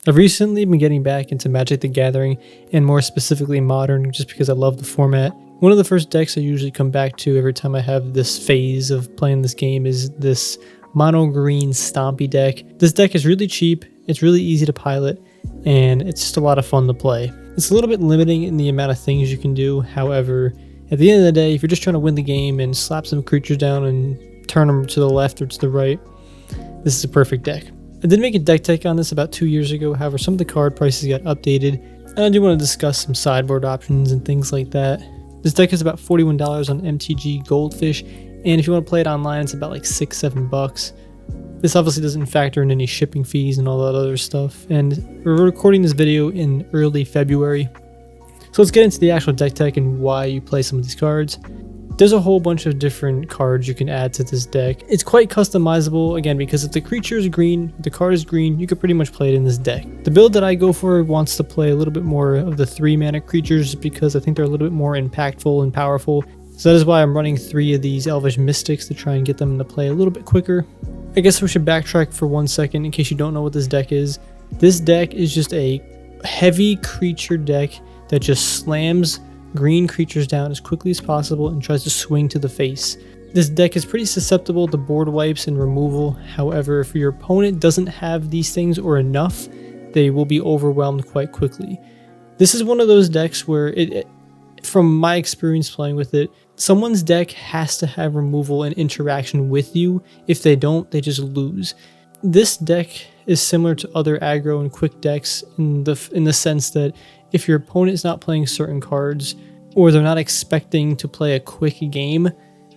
I've recently been getting back into Magic the Gathering, and more specifically Modern, just because I love the format. One of the first decks I usually come back to every time I have this phase of playing this game is this mono green Stompy deck. This deck is really cheap, it's really easy to pilot, and it's just a lot of fun to play. It's a little bit limiting in the amount of things you can do. However, at the end of the day, if you're just trying to win the game and slap some creatures down and turn them to the left or to the right, this is a perfect deck. I did make a deck tech on this about 2 years ago, however some of the card prices got updated, and I do want to discuss some sideboard options and things like that. This deck is about $41 on MTG Goldfish, and if you want to play it online, it's about like $6-7. This obviously doesn't factor in any shipping fees and all that other stuff, and we're recording this video in early February. So let's get into the actual deck tech and why you play some of these cards. There's a whole bunch of different cards you can add to this deck. It's quite customizable, again, because if the creature is green, the card is green, you could pretty much play it in this deck. The build that I go for wants to play a little bit more of the 3-mana creatures because I think they're a little bit more impactful and powerful. So that is why I'm running 3 of these Elvish Mystics to try and get them to play a little bit quicker. I guess we should backtrack for 1 second in case you don't know what this deck is. This deck is just a heavy creature deck that just slams green creatures down as quickly as possible and tries to swing to the face. This deck is pretty susceptible to board wipes and removal. However, if your opponent doesn't have these things or enough, they will be overwhelmed quite quickly. This is one of those decks where from my experience playing with it, someone's deck has to have removal and interaction with you. If they don't, they just lose. This deck is similar to other aggro and quick decks in the sense that if your opponent is not playing certain cards, or they're not expecting to play a quick game,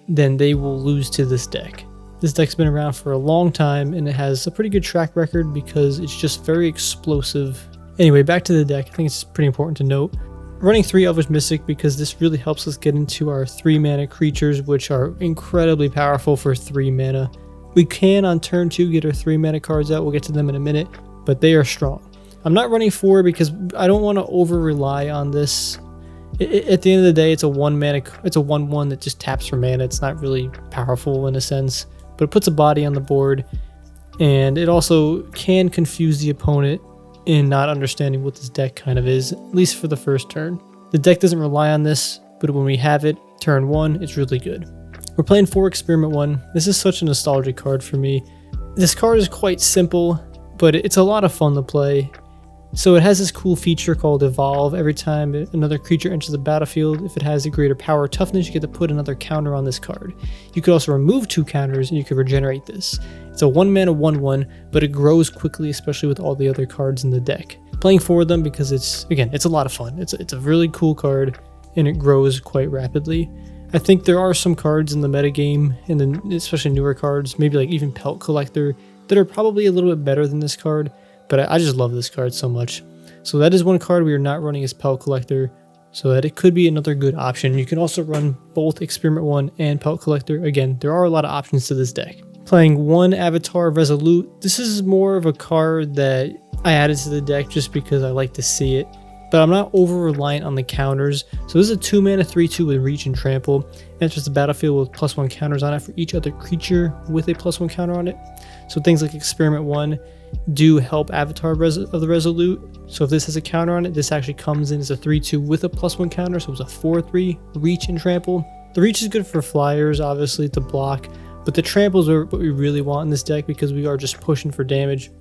then they will lose to this deck. This deck's been around for a long time, and it has a pretty good track record because it's just very explosive. Anyway, back to the deck. I think it's pretty important to note. Running 3 Elvish Mystic because this really helps us get into our 3-mana creatures, which are incredibly powerful for 3 mana. We can, on turn 2, get our 3-mana cards out. We'll get to them in a minute, but they are strong. I'm not running 4 because I don't want to over-rely on this. At the end of the day, it's a 1-mana, it's a 1/1 that just taps for mana. It's not really powerful in a sense, but it puts a body on the board, and it also can confuse the opponent in not understanding what this deck kind of is, at least for the first turn. The deck doesn't rely on this, but when we have it, turn 1, it's really good. We're playing 4 Experiment 1. This is such a nostalgic card for me. This card is quite simple, but it's a lot of fun to play. So it has this cool feature called Evolve. Every time another creature enters the battlefield, if it has a greater power or toughness, you get to put another counter on this card. You could also remove 2 counters and you could regenerate this. It's a 1-mana 1/1, but it grows quickly, especially with all the other cards in the deck. Playing 4 of them because it's a lot of fun. It's a really cool card and it grows quite rapidly. I think there are some cards in the metagame, and then especially newer cards, maybe like even Pelt Collector, that are probably a little bit better than this card. But I just love this card so much. So that is one card we are not running as Pelt Collector, so that it could be another good option. You can also run both Experiment 1 and Pelt Collector. Again, there are a lot of options to this deck. Playing 1 Avatar Resolute. This is more of a card that I added to the deck just because I like to see it. But I'm not over-reliant on the counters. So this is a 2-mana 3/2 with Reach and Trample. Enters the battlefield with +1 counters on it for each other creature with a +1 counter on it. So things like Experiment 1 do help Avatar of the Resolute. So if this has a counter on it, this actually comes in as a 3/2 with a +1 counter, so it's a 4/3 Reach and Trample. The Reach is good for flyers, obviously, to block, but the Tramples are what we really want in this deck because we are just pushing for damage,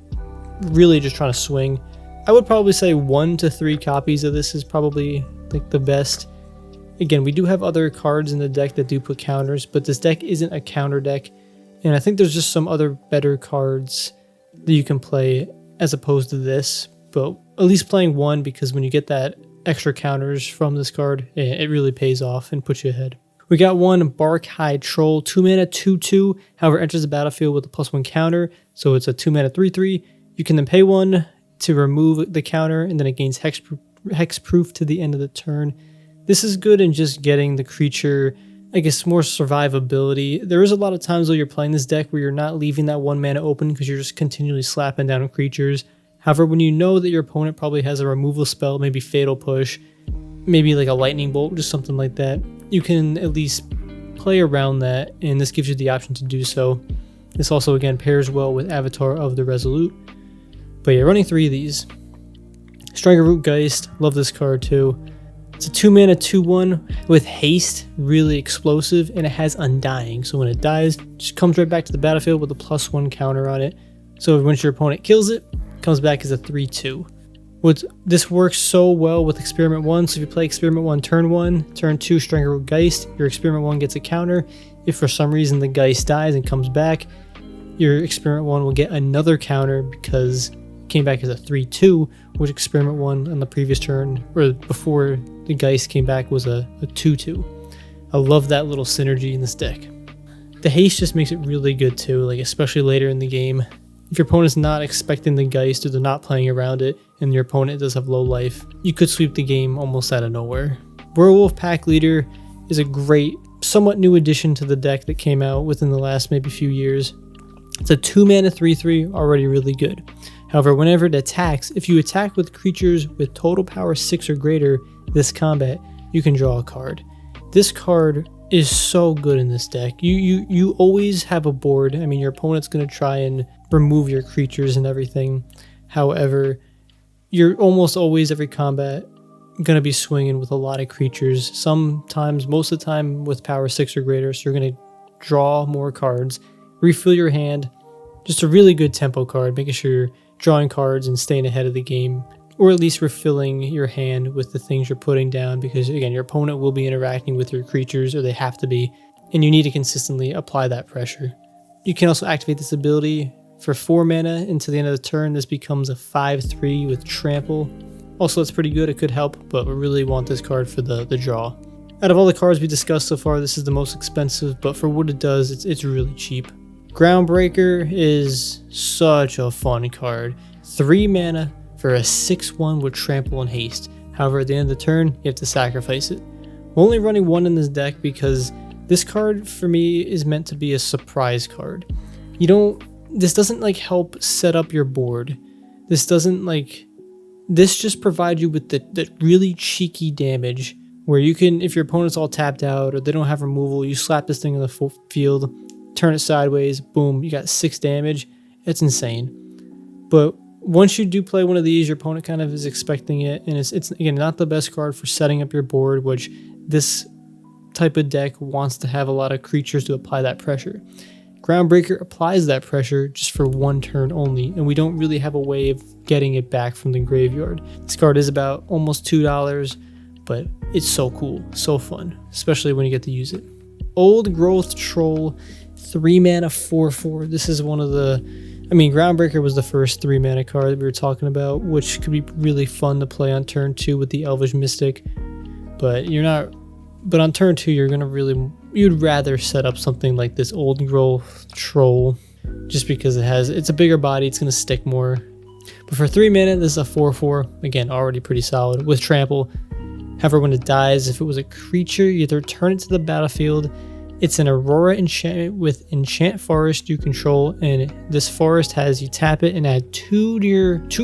really just trying to swing. I would probably say 1 to 3 copies of this is probably like the best. Again, we do have other cards in the deck that do put counters, but this deck isn't a counter deck, and I think there's just some other better cards that you can play as opposed to this, but at least playing 1 because when you get that extra counters from this card, it really pays off and puts you ahead. We got 1 Barkhide Troll, 2-mana 2/2, however enters the battlefield with a +1 counter, so it's a 2-mana 3/3. You can then pay 1 to remove the counter, and then it gains hexproof to the end of the turn. This is good in just getting the creature, I guess, more survivability. There is a lot of times though you're playing this deck where you're not leaving that 1 mana open because you're just continually slapping down creatures. However, when you know that your opponent probably has a removal spell, maybe Fatal Push, maybe like a Lightning Bolt, just something like that, you can at least play around that, and this gives you the option to do so. This also again pairs well with Avatar of the Resolute. But yeah, running 3 of these. Strangleroot Geist, love this card too. It's a 2-mana 2/1 with haste, really explosive, and it has Undying. So when it dies, it just comes right back to the battlefield with a +1 counter on it. So once your opponent kills it, it comes back as a 3/2. This works so well with Experiment 1. So if you play Experiment 1 turn 1, turn 2 Strangleroot Geist, your Experiment 1 gets a counter. If for some reason the Geist dies and comes back, your Experiment 1 will get another counter because it came back as a 3/2, which Experiment 1 on the previous turn, or before the Geist came back, was a 2/2. I love that little synergy in this deck. The haste just makes it really good too, like especially later in the game. If your opponent's not expecting the Geist or they're not playing around it, and your opponent does have low life, you could sweep the game almost out of nowhere. Werewolf Pack Leader is a great, somewhat new addition to the deck that came out within the last maybe few years. It's a 2-mana 3/3, already really good. However, whenever it attacks, if you attack with creatures with total power 6 or greater this combat, you can draw a card. This card is so good in this deck. You always have a board. I mean, your opponent's going to try and remove your creatures and everything. However, you're almost always, every combat, going to be swinging with a lot of creatures. Sometimes, most of the time, with power 6 or greater, so you're going to draw more cards, refill your hand. Just a really good tempo card, making sure you're drawing cards and staying ahead of the game, or at least refilling your hand with the things you're putting down, because again, your opponent will be interacting with your creatures, or they have to be, and you need to consistently apply that pressure. You can also activate this ability for 4 mana into the end of the turn. This becomes a 5/3 with Trample. Also, that's pretty good, it could help, but we really want this card for the draw. Out of all the cards we discussed so far, this is the most expensive, but for what it does, it's really cheap. Groundbreaker is such a fun card. 3 mana for a 6/1 with Trample and Haste. However, at the end of the turn, you have to sacrifice it. I'm only running 1 in this deck because this card for me is meant to be a surprise card. This doesn't like help set up your board. This just provides you with the really cheeky damage where you can, if your opponent's all tapped out or they don't have removal, you slap this thing in the field, turn it sideways, boom, you got 6 damage. It's insane. But once you do play one of these, your opponent kind of is expecting it, and it's again not the best card for setting up your board, which this type of deck wants to have a lot of creatures to apply that pressure. Groundbreaker applies that pressure just for 1 turn only, and we don't really have a way of getting it back from the graveyard. This card is about almost $2, but it's so cool, so fun, especially when you get to use it. Old Growth Troll, 3 mana 4/4. This is one of the, Groundbreaker was the first 3 mana card that we were talking about, which could be really fun to play on turn 2 with the Elvish Mystic, but on turn 2 you'd rather set up something like this Old Growth Troll, just because it's a bigger body, it's going to stick more. But for 3 mana, this is a 4/4, again, already pretty solid, with Trample. However, when it dies, if it was a creature, you either return it to the battlefield. It's an Aurora enchantment with Enchant Forest you control, and this forest has you tap it and add 2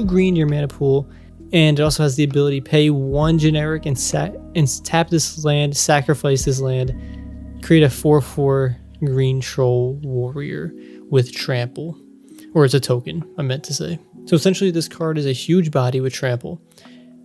green to your mana pool, and it also has the ability pay 1 generic and tap this land, sacrifice this land, create a 4/4 green troll warrior with Trample, or it's a token, I meant to say. So essentially, this card is a huge body with Trample.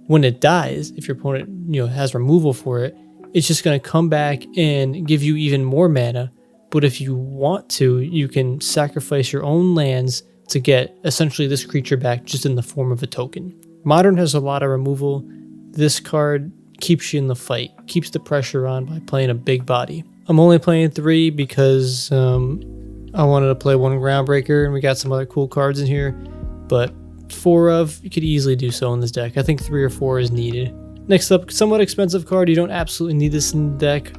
When it dies, if your opponent has removal for it, it's just going to come back and give you even more mana. But if you want to, you can sacrifice your own lands to get essentially this creature back just in the form of a token. Modern has a lot of removal. This card keeps you in the fight, keeps the pressure on by playing a big body. I'm only playing 3 because I wanted to play 1 Groundbreaker, and we got some other cool cards in here, but 4 of, you could easily do so in this deck. I think 3 or 4 is needed. Next up, somewhat expensive card. You don't absolutely need this in the deck,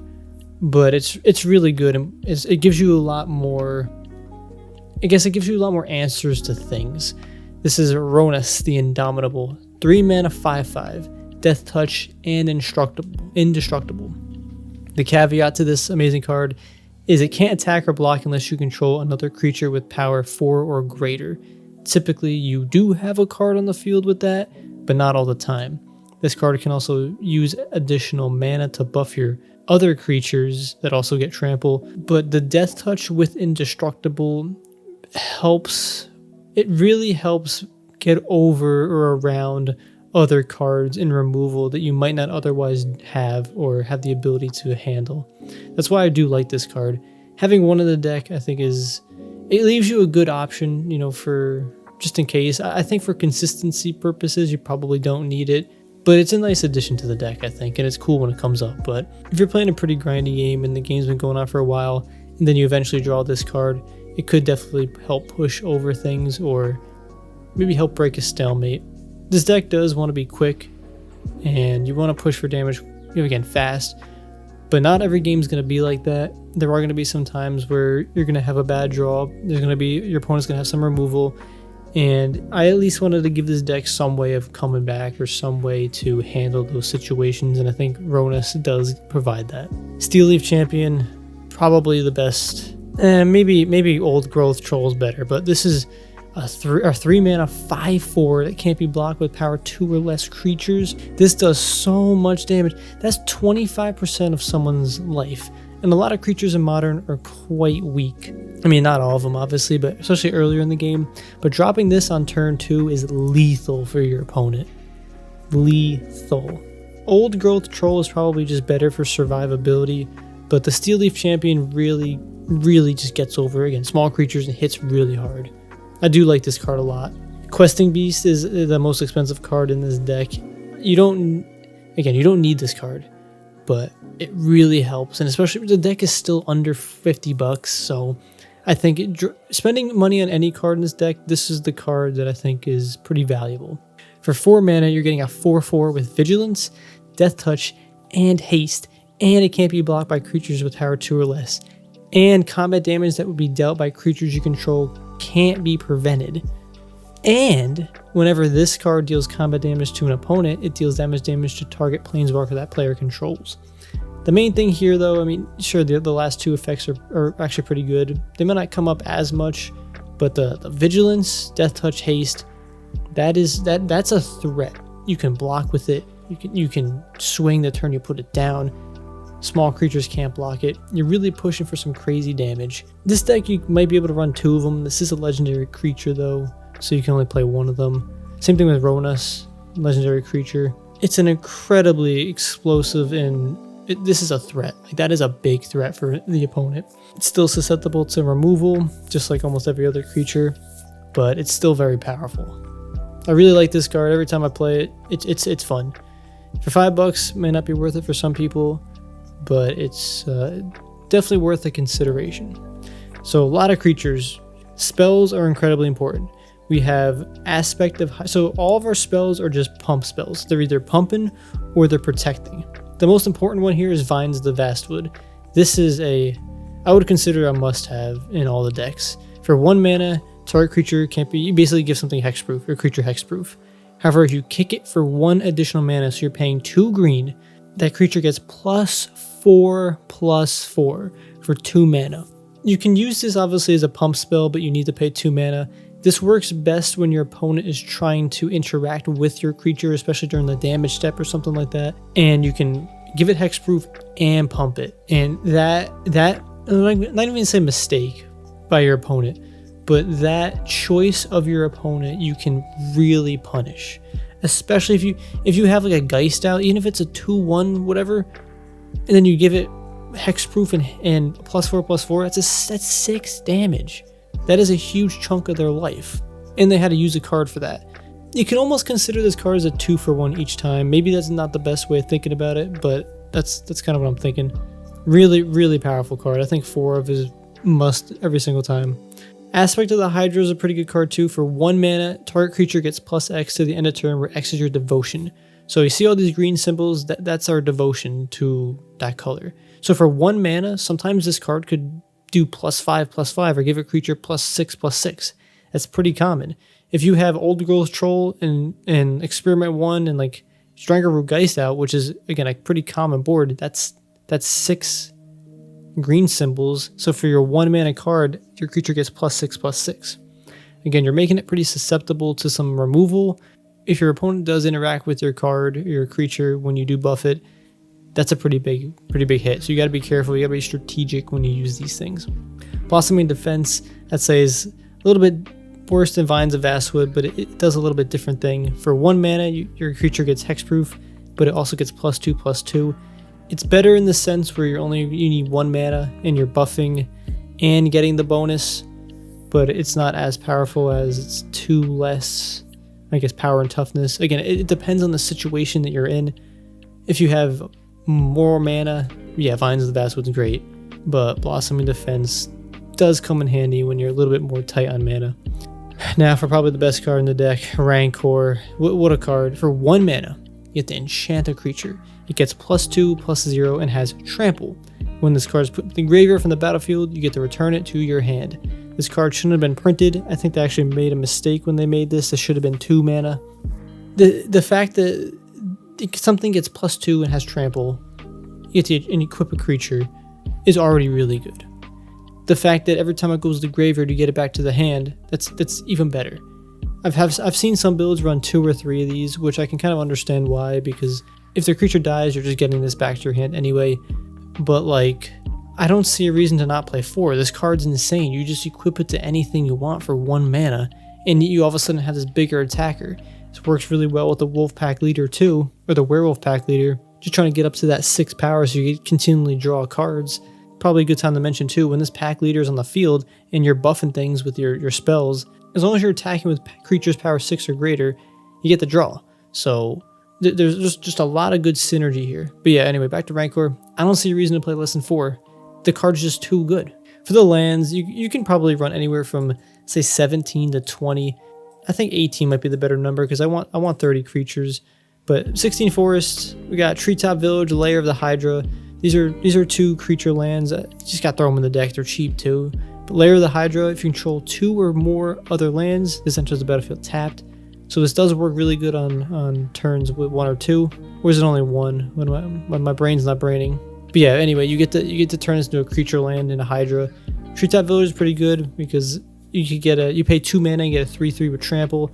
but it's really good, and it gives you a lot more, I guess it gives you a lot more answers to things. This is Ronus the Indomitable, 3 mana 5/5, Death Touch and indestructible. The caveat to this amazing card is it can't attack or block unless you control another creature with power 4 or greater. Typically, you do have a card on the field with that, but not all the time. This card can also use additional mana to buff your other creatures that also get Trample, but the Death Touch with Indestructible helps. It really helps get over or around other cards in removal that you might not otherwise have or have the ability to handle. That's why I do like this card. Having one in the deck, I think, it leaves you a good option, you know, for just in case. I think for consistency purposes, you probably don't need it, but it's a nice addition to the deck, I think, and it's cool when it comes up. But if you're playing a pretty grindy game and the game's been going on for a while, and then you eventually draw this card, it could definitely help push over things or maybe help break a stalemate. This deck does want to be quick, and you want to push for damage, you know, again, fast, but not every game's going to be like that. There are going to be some times where you're going to have a bad draw. There's going to be, your opponent's going to have some removal, and I at least wanted to give this deck some way of coming back or some way to handle those situations, and I think Ronus does provide that. Steel Leaf Champion, probably the best. Maybe Old Growth Troll's better, but this is a 3 mana 5/4 that can't be blocked with power 2 or less creatures. This does so much damage. That's 25% of someone's life. And a lot of creatures in Modern are quite weak. I mean, not all of them, obviously, but especially earlier in the game. But dropping this on turn 2 is lethal for your opponent. Lethal. Old Growth Troll is probably just better for survivability, but the Steel Leaf Champion really just gets over against small creatures and hits really hard. I do like this card a lot. Questing Beast is the most expensive card in this deck. You don't need this card, but it really helps, and especially the deck is still under $50, so I think spending money on any card in this deck, this is the card that I think is pretty valuable. For 4 mana, you're getting a 4/4 with Vigilance, Death Touch, and Haste, and it can't be blocked by creatures with power 2 or less, and combat damage that would be dealt by creatures you control can't be prevented. And whenever this card deals combat damage to an opponent, it deals damage to target planeswalker that player controls. The main thing here, though, I mean, sure, the last 2 effects are actually pretty good. They might not come up as much, but the Vigilance, Death Touch, Haste, that's a threat. You can block with it. You can swing the turn you put it down. Small creatures can't block it. You're really pushing for some crazy damage. This deck, you might be able to run 2 of them. This is a legendary creature, though, so you can only play 1 of them. Same thing with Ronus, legendary creature. It's an incredibly explosive, and this is a threat. Like, that is a big threat for the opponent. It's still susceptible to removal, just like almost every other creature, but it's still very powerful. I really like this card. Every time I play it, it's fun. For $5, may not be worth it for some people, but it's definitely worth a consideration. So a lot of creatures. Spells are incredibly important. We have Aspect of High. So all of our spells are just pump spells. They're either pumping or they're protecting. The most important one here is Vines of the Vastwood. This is I would consider a must-have in all the decks. For 1 mana, target creature can't be, you basically give something hexproof, or creature hexproof. However, if you kick it for 1 additional mana, so you're paying 2 green, that creature gets +4/+4 for 2 mana. You can use this obviously as a pump spell, but you need to pay 2 mana. This works best when your opponent is trying to interact with your creature, especially during the damage step or something like that. And you can give it hexproof and pump it. And that not even say mistake by your opponent, but that choice of your opponent you can really punish. Especially if you have like a Geist out, even if it's a 2/1 whatever, and then you give it hexproof and +4/+4, that's 6 damage. That is a huge chunk of their life, and they had to use a card for that. You can almost consider this card as a 2-for-1 each time. Maybe that's not the best way of thinking about it, but that's kind of what I'm thinking. Really powerful card. I think 4 of his must every single time. Aspect of the Hydra is a pretty good card too. For 1 mana, target creature gets +X to the end of turn, where X is your devotion. So you see all these green symbols, that's our devotion to that color. So for 1 mana, sometimes this card could do +5/+5 or give a creature +6/+6. That's pretty common. If you have Old Growth Troll and Experiment 1 and like Strangleroot Geist out, which is again a pretty common board, that's 6 green symbols. So for your 1 mana card, your creature gets +6/+6. Again, you're making it pretty susceptible to some removal. If your opponent does interact with your card, your creature, when you do buff it, that's a pretty big hit. So you got to be careful. You got to be strategic when you use these things. Blossoming Defense, I'd say, is a little bit worse than Vines of Vastwood, but it does a little bit different thing. For 1 mana, your creature gets hexproof, but it also gets +2/+2. It's better in the sense where you need 1 mana and you're buffing and getting the bonus, but it's not as powerful as it's 2 less, I guess, power and toughness. Again, it depends on the situation that you're in. If you have more mana, yeah, Vines of the Vastwood's great, but Blossoming Defense does come in handy when you're a little bit more tight on mana. Now for probably the best card in the deck, Rancor. What a card. For 1 mana, you get to enchant a creature. It gets +2/+0 and has trample. When this card is put in the graveyard from the battlefield, you get to return it to your hand. This card shouldn't have been printed. I think they actually made a mistake when they made this. This should have been 2 mana. The fact that something gets +2 and has trample, you get to equip a creature, is already really good. The fact that every time it goes to the graveyard you get it back to the hand, that's even better. I've seen some builds run 2 or 3 of these, which I can kind of understand why, because if their creature dies, you're just getting this back to your hand anyway. But like, I don't see a reason to not play 4. This card's insane. You just equip it to anything you want for 1 mana, and you all of a sudden have this bigger attacker. This works really well with the Wolf Pack Leader too, or the Werewolf Pack Leader. Just trying to get up to that 6 power so you continually draw cards. Probably a good time to mention too, when this pack leader is on the field and you're buffing things with your spells, as long as you're attacking with creatures power 6 or greater, you get the draw. So there's just a lot of good synergy here. But yeah, anyway, back to Rancor. I don't see a reason to play less than 4. The card's just too good. For the lands, you can probably run anywhere from, say, 17 to 20. I think 18 might be the better number because I want 30 creatures. But 16 forests, we got Treetop Village, Lair of the Hydra. These are 2 creature lands. You just got to throw them in the deck. They're cheap too. But Lair of the Hydra, if you control 2 or more other lands, this enters the battlefield tapped. So this does work really good on turns with 1 or 2. Or is it only 1 when my brain's not braining? But yeah, anyway, you get to turn this into a creature land and a Hydra. Treetop Village is pretty good because you pay 2 mana and get a 3/3 with trample,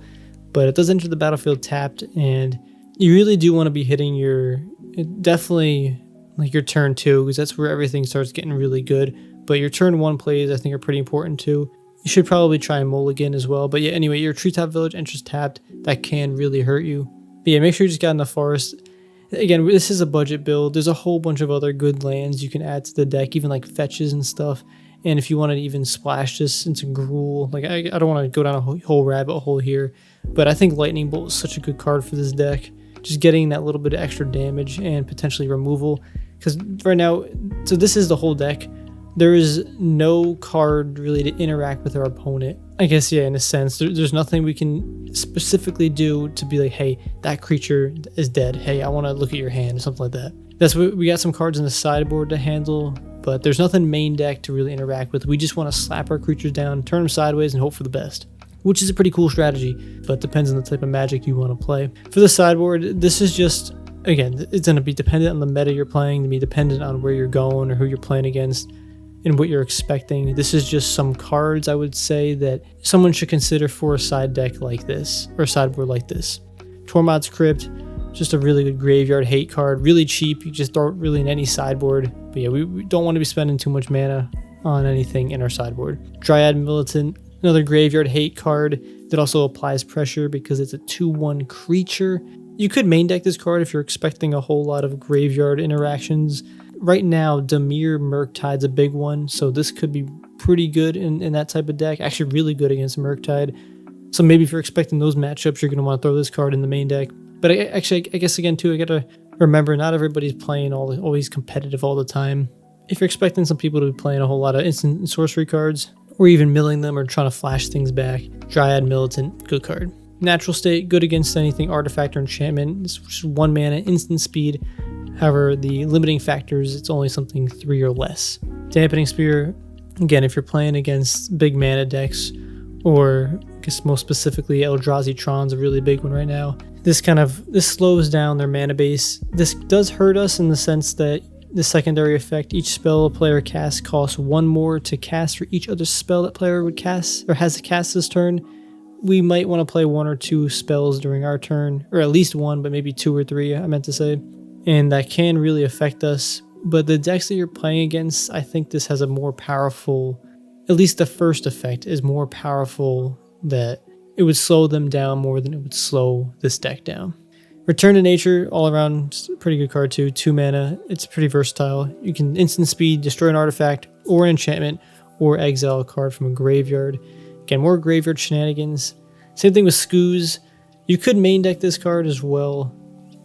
but it does enter the battlefield tapped, and you really do want to be hitting definitely like your turn 2, because that's where everything starts getting really good. But your turn 1 plays, I think, are pretty important too. You should probably try and mulligan as well. But yeah, anyway, your Treetop Village enters tapped. That can really hurt you. But yeah, make sure you just got enough forest. Again, this is a budget build. There's a whole bunch of other good lands you can add to the deck, even like fetches and stuff. And if you want to even splash this into Gruul, like I don't want to go down a whole rabbit hole here, but I think Lightning Bolt is such a good card for this deck. Just getting that little bit of extra damage and potentially removal. Because right now, so this is the whole deck. There is no card really to interact with our opponent. I guess, yeah, in a sense, there's nothing we can specifically do to be like, hey, that creature is dead. Hey, I want to look at your hand or something like that. That's what we got, some cards in the sideboard to handle, but there's nothing main deck to really interact with. We just want to slap our creatures down, turn them sideways, and hope for the best, which is a pretty cool strategy, but depends on the type of Magic you want to play. For the sideboard, this is just, again, it's going to be dependent on the meta you're playing, to be dependent on where you're going or who you're playing against and what you're expecting. This is just some cards I would say that someone should consider for a side deck like this, or a sideboard like this. Tormod's Crypt, just a really good graveyard hate card, really cheap. You just throw it really in any sideboard. But yeah, we don't want to be spending too much mana on anything in our sideboard. Dryad Militant, another graveyard hate card that also applies pressure because it's a 2/1 creature. You could main deck this card if you're expecting a whole lot of graveyard interactions. Right now, Dimir Murktide's a big one, so this could be pretty good in that type of deck. Actually, really good against Murktide. So maybe if you're expecting those matchups, you're going to want to throw this card in the main deck. But I guess again too, I got to remember not everybody's playing always competitive all the time. If you're expecting some people to be playing a whole lot of instant sorcery cards, or even milling them or trying to flash things back, Dryad Militant, good card. Natural State, good against anything artifact or enchantment. It's just 1 mana, instant speed. However, the limiting factors, it's only something 3 or less. Dampening Spear, again, if you're playing against big mana decks, or I guess most specifically Eldrazi Tron's a really big one right now. This slows down their mana base. This does hurt us in the sense that the secondary effect, each spell a player casts costs 1 more to cast for each other spell that player would cast or has to cast this turn. We might want to play 1 or 2 spells during our turn, or at least 1, but maybe 2 or 3, I meant to say. And that can really affect us. But the decks that you're playing against, I think this has a more powerful, at least the first effect is more powerful that it would slow them down more than it would slow this deck down. Return to Nature, all around pretty good card too. 2 mana, it's pretty versatile. You can instant speed, destroy an artifact or an enchantment, or exile a card from a graveyard. Again, more graveyard shenanigans. Same thing with Scoos. You could main deck this card as well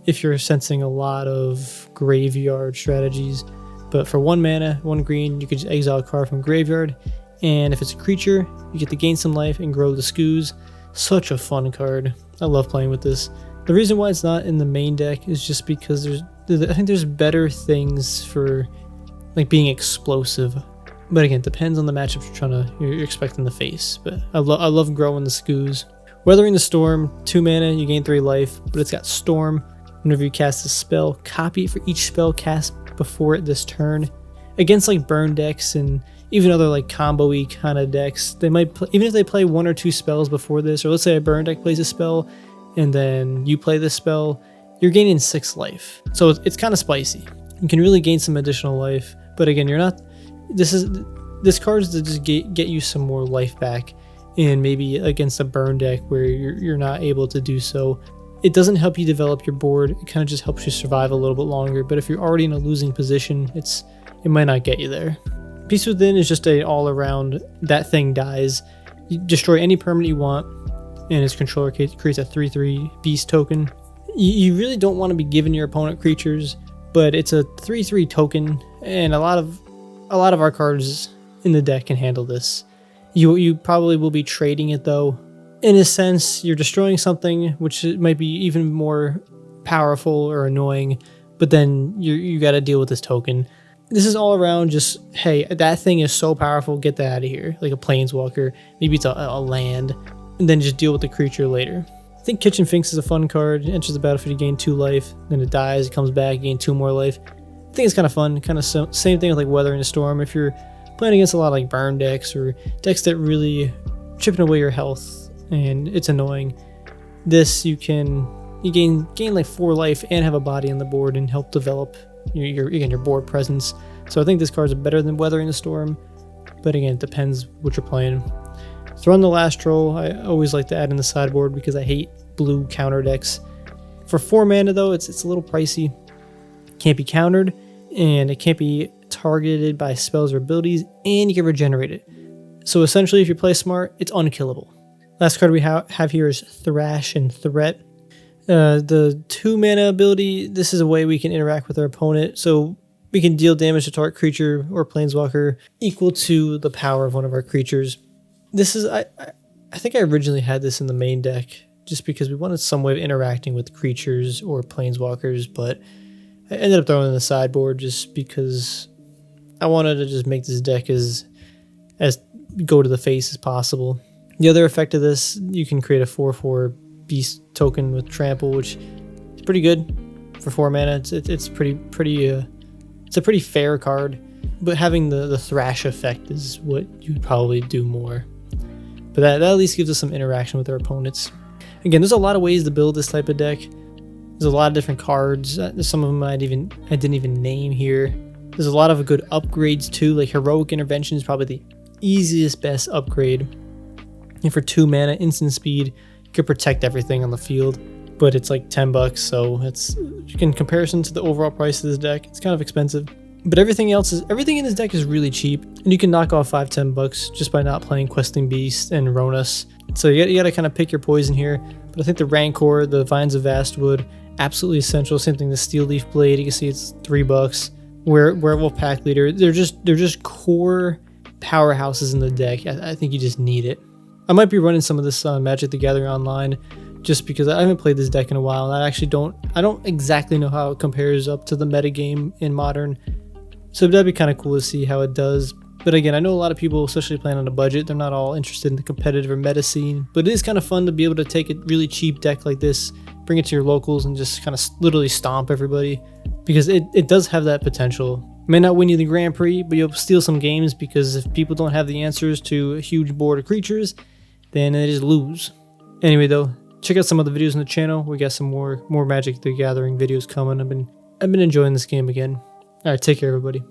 if you're sensing a lot of graveyard strategies. But for 1 mana, 1 green, you could just exile a card from graveyard. And if it's a creature, you get to gain some life and grow the Scoos. Such a fun card. I love playing with this. The reason why it's not in the main deck is just because I think there's better things for like being explosive. But again, it depends on the matchup you're expecting to face. But I love growing the Scoos. Weathering the Storm, 2 mana, you gain 3 life, but it's got Storm. Whenever you cast a spell, copy it for each spell cast before it this turn. Against like burn decks and even other like combo-y kind of decks, they might even if they play 1 or 2 spells before this, or let's say a burn deck plays a spell and then you play this spell, you're gaining 6 life. So it's kind of spicy. You can really gain some additional life, but again, you're not. This card is to just get you some more life back, and maybe against a burn deck where you're not able to do so. It doesn't help you develop your board. It kind of just helps you survive a little bit longer. But if you're already in a losing position, it might not get you there. Beast Within is just a all-around, that thing dies. You destroy any permanent you want, and its controller creates a 3/3 beast token. You really don't want to be giving your opponent creatures, but it's a 3/3 token, and a lot of our cards in the deck can handle this. You probably will be trading it though. In a sense, you're destroying something which might be even more powerful or annoying, but then you got to deal with this token. This is all around just, hey, that thing is so powerful, get that out of here. Like a planeswalker, maybe it's a land, and then just deal with the creature later. I think Kitchen Finks is a fun card. It enters the battlefield, you gain 2 life, then it dies, it comes back, you gain 2 more life. I think it's kind of fun, same thing with like Weathering the Storm. If you're playing against a lot of like burn decks or decks that really chipping away your health and it's annoying, this you gain like 4 life and have a body on the board and help develop your board presence. So I think this card's better than Weathering the Storm, but again, it depends what you're playing. Throne the Last Troll, I always like to add in the sideboard because I hate blue counter decks. For 4 mana though, it's a little pricey. Can't be countered, and it can't be targeted by spells or abilities, and you can regenerate it. So essentially, if you play smart, it's unkillable. Last card we have here is Thrash and Threat. The 2 mana ability, this is a way we can interact with our opponent, so we can deal damage to target creature or planeswalker equal to the power of one of our creatures. This is, I think I originally had this in the main deck just because we wanted some way of interacting with creatures or planeswalkers, but I ended up throwing it in the sideboard just because I wanted to just make this deck as go to the face as possible. The other effect of this, you can create a 4/4 beast token with trample, which is pretty good for 4 mana. It's a pretty fair card, but having the thrash effect is what you'd probably do more. But that at least gives us some interaction with our opponents. Again, there's a lot of ways to build this type of deck. There's a lot of different cards. Some of them I didn't even name here. There's a lot of good upgrades too, like Heroic Intervention is probably the easiest, best upgrade. And for 2 mana, instant speed, you can protect everything on the field, but it's like $10, so it's in comparison to the overall price of this deck, it's kind of expensive. But everything in this deck is really cheap, and you can knock off $5-10 just by not playing Questing Beast and Ronas. So you got to kind of pick your poison here. But I think the Rancor, the Vines of Vastwood, absolutely essential. Same thing, the Steel Leaf Blade, you can see it's $3. Werewolf Pack Leader, they're just core powerhouses in the deck. I think you just need it. I might be running some of this on Magic the Gathering Online just because I haven't played this deck in a while, and I don't exactly know how it compares up to the metagame in Modern. So that'd be kind of cool to see how it does. But again, I know a lot of people, especially playing on a budget, they're not all interested in the competitive or meta scene, but it is kind of fun to be able to take a really cheap deck like this, bring it to your locals, and just kind of literally stomp everybody, because it does have that potential. It may not win you the Grand Prix, but you'll steal some games, because if people don't have the answers to a huge board of creatures, then they just lose. Anyway though, check out some of the videos on the channel. We got some more Magic the Gathering videos coming. I've been enjoying this game again. Alright, take care everybody.